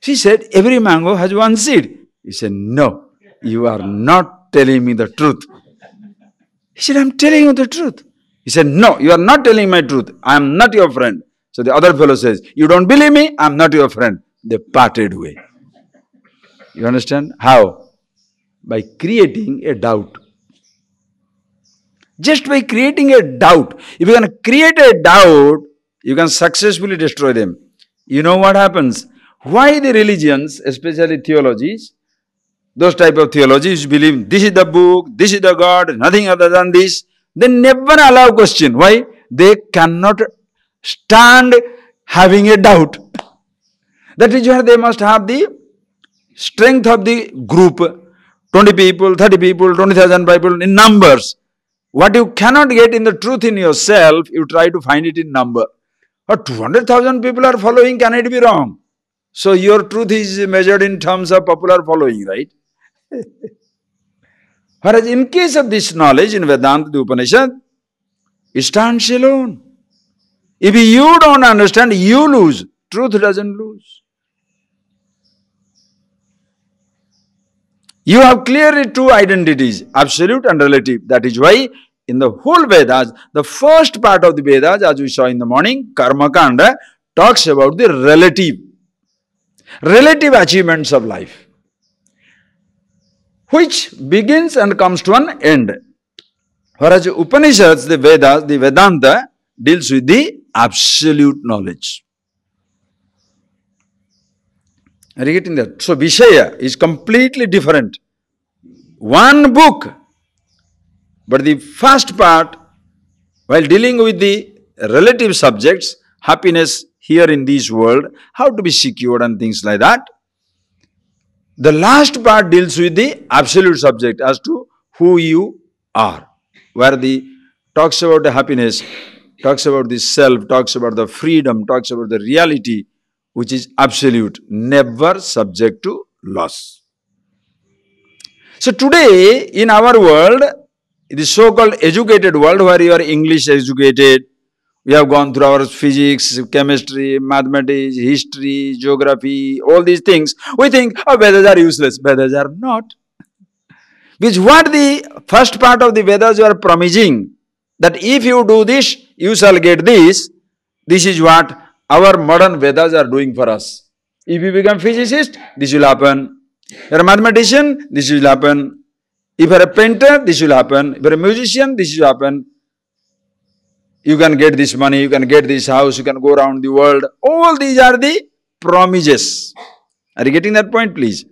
She said, every mango has one seed. He said, no, you are not telling me the truth. He said, I'm telling you the truth. He said, no, you are not telling my truth. I am not your friend. So the other fellow says, you don't believe me? I am not your friend. They parted way. You understand? How? By creating a doubt. Just by creating a doubt. If you can create a doubt, you can successfully destroy them. You know what happens? Why the religions, especially theologies, those type of theologies believe this is the book, this is the God, nothing other than this. They never allow question. Why? They cannot stand having a doubt. That is why they must have the strength of the group. 20 people, 30 people, 20,000 people in numbers. What you cannot get in the truth in yourself, you try to find it in number. Or 200,000 people are following, can it be wrong? So your truth is measured in terms of popular following, right? Whereas in case of this knowledge in Vedanta, the Upanishad, it stands alone. If you don't understand, you lose. Truth doesn't lose. You have clearly two identities, absolute and relative. That is why in the whole Vedas, the first part of the Vedas, as we saw in the morning, Karma Kanda, talks about the relative achievements of life, which begins and comes to an end. Whereas Upanishads, the Vedas, the Vedanta, deals with the absolute knowledge. Are you getting that? So Vishaya is completely different. One book. But the first part, while dealing with the relative subjects, happiness here in this world, how to be secured and things like that, the last part deals with the absolute subject as to who you are. Where the talks about the happiness, talks about the self, talks about the freedom, talks about the reality, which is absolute, never subject to loss. So today, in our world, the so-called educated world, where you are English educated, we have gone through our physics, chemistry, mathematics, history, geography, all these things, we think, oh, Vedas are useless. Vedas are not. Which what the first part of the Vedas you are promising, that if you do this, you shall get this. This is what our modern Vedas are doing for us. If you become physicist, this will happen. If you are a mathematician, this will happen. If you are a painter, this will happen. If you are a musician, this will happen. You can get this money, you can get this house, you can go around the world. All these are the promises. Are you getting that point, please?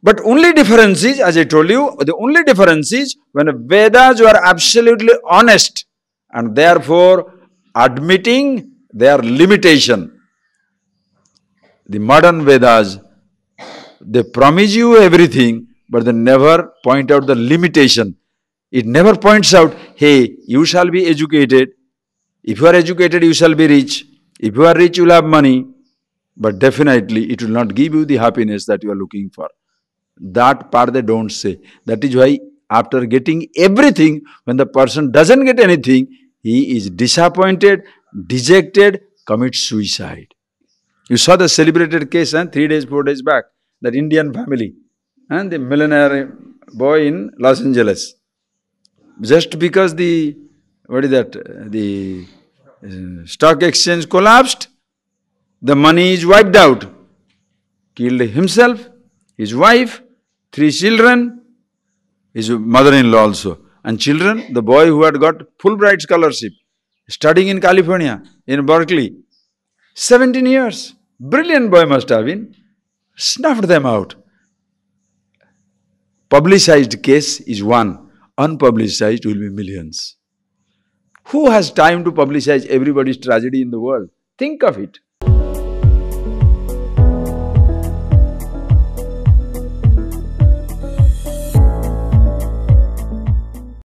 But only difference is, as I told you, the only difference is when Vedas you are absolutely honest and therefore admitting their limitation. The modern Vedas, they promise you everything, but they never point out the limitation. It never points out, hey, you shall be educated. If you are educated, you shall be rich. If you are rich, you will have money. But definitely, it will not give you the happiness that you are looking for. That part they don't say. That is why after getting everything, when the person doesn't get anything, he is disappointed, dejected, commits suicide. You saw the celebrated case 3 days, 4 days back, that Indian family and the millionaire boy in Los Angeles. Just because the stock exchange collapsed, the money is wiped out. Killed himself, his wife, 3 children, his mother-in-law also. And children, the boy who had got Fulbright scholarship, studying in California, in Berkeley, 17 years. Brilliant boy must have been. Snuffed them out. Publicized case is one. Unpublicized will be millions. Who has time to publicize everybody's tragedy in the world? Think of it.